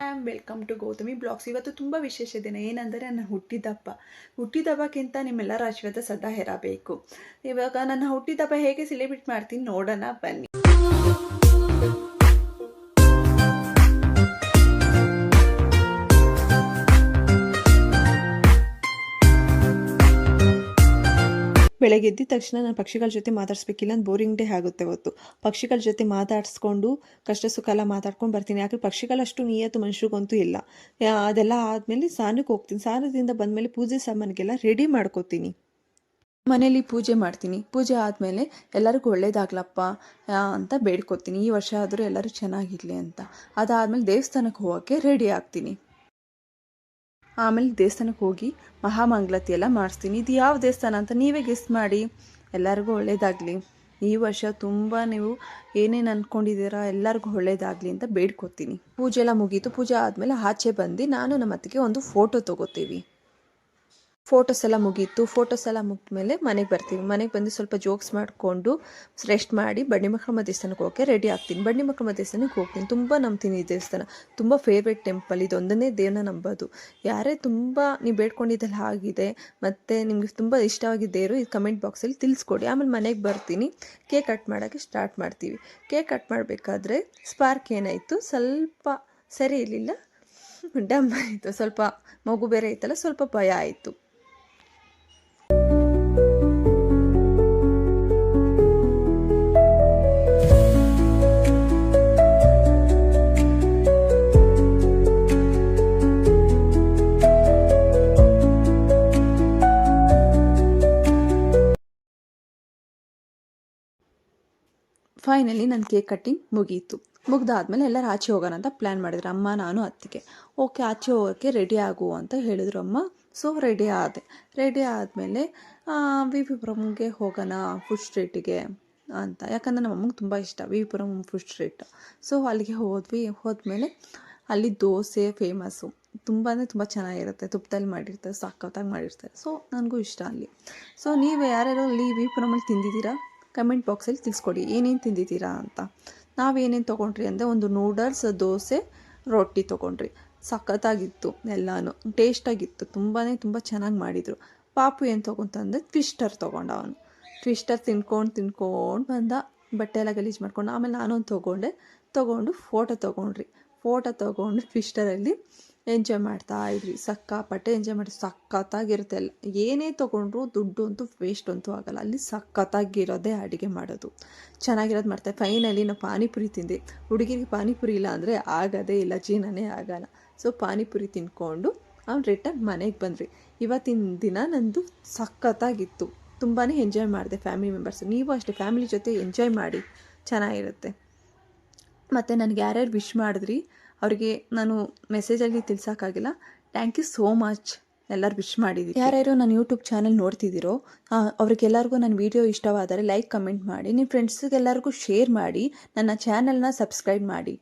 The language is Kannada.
Welcome to Gautami blogs. ಇವತ್ತು ತುಂಬ ವಿಶೇಷ ದಿನ. ಏನಂದರೆ ನನ್ನ ಹುಟ್ಟಿದಬ್ಬಕ್ಕಿಂತ ನಿಮ್ಮೆಲ್ಲರ ಆಶೀರ್ವಾದ ಸದಾ ಇರಬೇಕು. ಇವಾಗ ನನ್ನ ಹುಟ್ಟಿದಬ್ಬ ಹೇಗೆ ಸೆಲೆಬ್ರೇಟ್ ಮಾಡ್ತೀನಿ ನೋಡೋಣ ಬನ್ನಿ. ಬೆಳಗ್ಗೆ ಎದ್ದ ತಕ್ಷಣ ನಾನು ಪಕ್ಷಿಗಳ ಜೊತೆ ಮಾತಾಡಿಸ್ಬೇಕಿಲ್ಲ, ಅಂತ ಬೋರಿಂಗ್ ಡೇ ಆಗುತ್ತೆ ಹೊತ್ತು. ಪಕ್ಷಿಗಳ ಜೊತೆ ಮಾತಾಡಿಸ್ಕೊಂಡು ಕಷ್ಟ ಸುಖ ಎಲ್ಲ ಮಾತಾಡ್ಕೊಂಡು ಬರ್ತೀನಿ. ಯಾಕಂದ್ರೆ ಪಕ್ಷಿಗಳಷ್ಟು ನಿಯತ್ತು ಮನುಷ್ಯರಿಗಂತೂ ಇಲ್ಲ. ಅದೆಲ್ಲ ಆದಮೇಲೆ ಸ್ನಾನಕ್ಕೆ ಹೋಗ್ತೀನಿ. ಸ್ನಾನದಿಂದ ಬಂದಮೇಲೆ ಪೂಜೆ ಸಾಮಾನಿಗೆಲ್ಲ ರೆಡಿ ಮಾಡ್ಕೋತೀನಿ. ಮನೇಲಿ ಪೂಜೆ ಮಾಡ್ತೀನಿ. ಪೂಜೆ ಆದಮೇಲೆ ಎಲ್ಲರಿಗೂ ಒಳ್ಳೇದಾಗ್ಲಪ್ಪ ಅಂತ ಬೇಡ್ಕೊತೀನಿ. ಈ ವರ್ಷ ಆದರೂ ಎಲ್ಲರೂ ಚೆನ್ನಾಗಿರಲಿ ಅಂತ. ಅದಾದಮೇಲೆ ದೇವಸ್ಥಾನಕ್ಕೆ ಹೋಗೋಕ್ಕೆ ರೆಡಿ ಆಗ್ತೀನಿ. ಆಮೇಲೆ ದೇವಸ್ಥಾನಕ್ಕೆ ಹೋಗಿ ಮಹಾಮಂಗಳಾರತಿ ಎಲ್ಲ ಮಾಡಿಸ್ತೀನಿ. ಇದು ಯಾವ ದೇವಸ್ಥಾನ ಅಂತ ನೀವೇ ಗೆಸ್ ಮಾಡಿ. ಎಲ್ಲರಿಗೂ ಒಳ್ಳೇದಾಗಲಿ. ಈ ವರ್ಷ ತುಂಬ ನೀವು ಏನೇನು ಅಂದ್ಕೊಂಡಿದ್ದೀರಾ ಎಲ್ಲರಿಗೂ ಒಳ್ಳೇದಾಗಲಿ ಅಂತ ಬೇಡ್ಕೊತೀನಿ. ಪೂಜೆ ಎಲ್ಲ ಮುಗೀತು. ಪೂಜೆ ಆದಮೇಲೆ ಆಚೆ ಬಂದು ನಾನು ನಮ್ಮ ಅತ್ತಿಗೆ ಒಂದು ಫೋಟೋ ತೊಗೋತೀವಿ. ಫೋಟೋಸ್ ಎಲ್ಲ ಮುಗೀತು. ಫೋಟೋಸ್ ಎಲ್ಲ ಮುಗಿದ್ಮೇಲೆ ಮನೆಗೆ ಬರ್ತೀವಿ. ಮನೆಗೆ ಬಂದು ಸ್ವಲ್ಪ ಜೋಕ್ಸ್ ಮಾಡಿಕೊಂಡು ರೆಸ್ಟ್ ಮಾಡಿ ಬಂಡಿಮಕ್ಕಮ್ಮ ದೇವಸ್ಥಾನಕ್ಕೆ ಹೋಗೋಕ್ಕೆ ರೆಡಿ ಆಗ್ತೀನಿ. ಬಂಡಿಮಕ್ಕಮ್ಮ ದೇವಸ್ಥಾನಕ್ಕೆ ಹೋಗ್ತೀನಿ. ತುಂಬ ನಂಬ್ತೀನಿ ಈ ದೇವಸ್ಥಾನ. ತುಂಬ ಫೇವ್ರೇಟ್ ಟೆಂಪಲ್. ಇದೊಂದನ್ನೇ ದೇವನ ನಂಬೋದು. ಯಾರೇ ತುಂಬ ನೀವು ಬೇಡ್ಕೊಂಡಿದ್ದೆಲ್ಲ ಆಗಿದೆ ಮತ್ತು ನಿಮಗೆ ತುಂಬ ಇಷ್ಟವಾಗಿದ್ದ ದೇವರು ಇದು ಕಮೆಂಟ್ ಬಾಕ್ಸಲ್ಲಿ ತಿಳಿಸ್ಕೊಡಿ. ಆಮೇಲೆ ಮನೆಗೆ ಬರ್ತೀನಿ. ಕೇಕ್ ಕಟ್ ಮಾಡೋಕ್ಕೆ ಸ್ಟಾರ್ಟ್ ಮಾಡ್ತೀವಿ. ಕೇಕ್ ಕಟ್ ಮಾಡಬೇಕಾದ್ರೆ ಸ್ಪಾರ್ಕ್ ಏನಾಯಿತು, ಸ್ವಲ್ಪ ಸರಿ ಇರಲಿಲ್ಲ, ಡಮ್ ಆಯಿತು. ಸ್ವಲ್ಪ ಮಗು ಬೇರೆ ಇತ್ತಲ್ಲ, ಸ್ವಲ್ಪ ಭಯ ಆಯಿತು. ಫೈನಲಿ ನನ್ನ ಕೇಕ್ ಕಟ್ಟಿಂಗ್ ಮುಗೀತು. ಮುಗ್ದಾದ್ಮೇಲೆ ಎಲ್ಲರೂ ಆಚೆ ಹೋಗೋಣ ಅಂತ ಪ್ಲ್ಯಾನ್ ಮಾಡಿದ್ರು ಅಮ್ಮ, ನಾನು, ಅತ್ತಿಗೆ. ಓಕೆ, ಆಚೆ ಹೋಗೋಕ್ಕೆ ರೆಡಿ ಆಗು ಅಂತ ಹೇಳಿದ್ರು ಅಮ್ಮ. ಸೊ ರೆಡಿ ಆದೆ. ರೆಡಿ ಆದಮೇಲೆ ವಿ ವಿ ಪುರಮ್ಗೆ ಹೋಗೋಣ, ಫುಡ್ ಸ್ಟ್ರೀಟಿಗೆ ಅಂತ. ಯಾಕಂದರೆ ನಮ್ಮ ಅಮ್ಮಗೆ ತುಂಬ ಇಷ್ಟ V V Puram food street. So ಅಲ್ಲಿಗೆ ಹೋದ್ಮೇಲೆ ಅಲ್ಲಿ ದೋಸೆ ಫೇಮಸ್ಸು. ತುಂಬ ಅಂದರೆ ತುಂಬ ಚೆನ್ನಾಗಿರುತ್ತೆ. ತುಪ್ಪದಲ್ಲಿ ಮಾಡಿರ್ತಾರೆ, ಸಖತ್ತಾಗಿ ಮಾಡಿರ್ತಾರೆ. ಸೊ ನನಗೂ ಇಷ್ಟ ಅಲ್ಲಿ. ಸೊ ನೀವು ಯಾರ್ಯಾರು ಅಲ್ಲಿ ವಿ ವಿ ಪುರಮಲ್ಲಿ ತಿಂದಿದ್ದೀರಾ ಕಮೆಂಟ್ ಬಾಕ್ಸಲ್ಲಿ ತಿಳಿಸ್ಕೊಡಿ ಏನೇನು ತಿಂದಿದ್ದೀರಾ ಅಂತ. ನಾವೇನೇನು ತೊಗೊಂಡ್ರಿ ಅಂದರೆ ಒಂದು ನೂಡಲ್ಸ್, ದೋಸೆ, ರೊಟ್ಟಿ ತೊಗೊಂಡ್ರಿ. ಸಖತ್ತಾಗಿತ್ತು, ಎಲ್ಲನೂ ಟೇಸ್ಟಾಗಿತ್ತು. ತುಂಬ ಚೆನ್ನಾಗಿ ಮಾಡಿದರು. ಪಾಪು ಏನು ತೊಗೊಂತಂದರೆ ಟ್ವಿಸ್ಟರ್ ತೊಗೊಂಡ. ಅವನು ಟ್ವಿಸ್ಟರ್ ತಿನ್ಕೊಂಡು ಬಂದ. ಬಟ್ಟೆ ಎಲ್ಲ ಗಲೀಜು ಮಾಡ್ಕೊಂಡು. ಆಮೇಲೆ ನಾನೊಂದು ತೊಗೊಂಡು ಫೋಟೋ ತೊಗೊಂಡು ಟ್ವಿಸ್ಟರಲ್ಲಿ ಎಂಜಾಯ್ ಮಾಡ್ತಾಯಿದ್ವಿ. ಸಕ್ಕಾಪಟ್ಟೆ ಎಂಜಾಯ್ ಮಾಡಿ. ಸಖತ್ತಾಗಿರುತ್ತೆ. ಎಲ್ಲ ಏನೇ ತೊಗೊಂಡ್ರು ದುಡ್ಡು ಅಂತೂ ವೇಸ್ಟ್ ಅಂತೂ ಆಗೋಲ್ಲ. ಅಲ್ಲಿ ಸಖತ್ತಾಗಿರೋದೇ ಅಡುಗೆ ಮಾಡೋದು, ಚೆನ್ನಾಗಿರೋದು ಮಾಡ್ತಾರೆ. ಫೈನಲಿ ನಾವು ಪಾನಿಪುರಿ ತಿಂದೆ. ಹುಡುಗಿರಿಗೆ ಪಾನಿಪುರಿ ಇಲ್ಲ ಅಂದರೆ ಆಗೋದೇ ಇಲ್ಲ, ಜೀವನನೇ ಆಗೋಲ್ಲ. ಸೊ ಪಾನಿಪುರಿ ತಿನ್ಕೊಂಡು ಅವ್ನು ರಿಟರ್ನ್ ಮನೆಗೆ ಬಂದ್ರಿ. ಇವತ್ತಿನ ದಿನ ನಂದು ಸಖತ್ತಾಗಿತ್ತು. ತುಂಬಾ ಎಂಜಾಯ್ ಮಾಡಿದೆ ಫ್ಯಾಮಿಲಿ ಮೆಂಬರ್ಸ್. ನೀವು ಅಷ್ಟೇ ಫ್ಯಾಮಿಲಿ ಜೊತೆ ಎಂಜಾಯ್ ಮಾಡಿ, ಚೆನ್ನಾಗಿರುತ್ತೆ. ಮತ್ತು ನನಗೆ ಯಾರ್ಯಾರು ವಿಶ್ ಮಾಡಿದ್ರಿ ಅವರಿಗೆ ನಾನು ಮೆಸೇಜಲ್ಲಿ ತಿಳಿಸೋಕ್ಕಾಗಿಲ್ಲ. Thank you so much. ಎಲ್ಲರೂ ವಿಶ್ ಮಾಡಿದ್ದೀವಿ. ಯಾರ್ಯಾರು ನನ್ನ ಯೂಟ್ಯೂಬ್ ಚಾನಲ್ ನೋಡ್ತಿದ್ದೀರೋ ಅವ್ರಿಗೆಲ್ಲರಿಗೂ ನನ್ನ ವೀಡಿಯೋ ಇಷ್ಟವಾದರೆ ಲೈಕ್, ಕಮೆಂಟ್ ಮಾಡಿ. ನಿಮ್ಮ ಫ್ರೆಂಡ್ಸಿಗೆಲ್ಲರಿಗೂ ಶೇರ್ ಮಾಡಿ. ನನ್ನ ಚಾನಲ್ನ ಸಬ್ಸ್ಕ್ರೈಬ್ ಮಾಡಿ.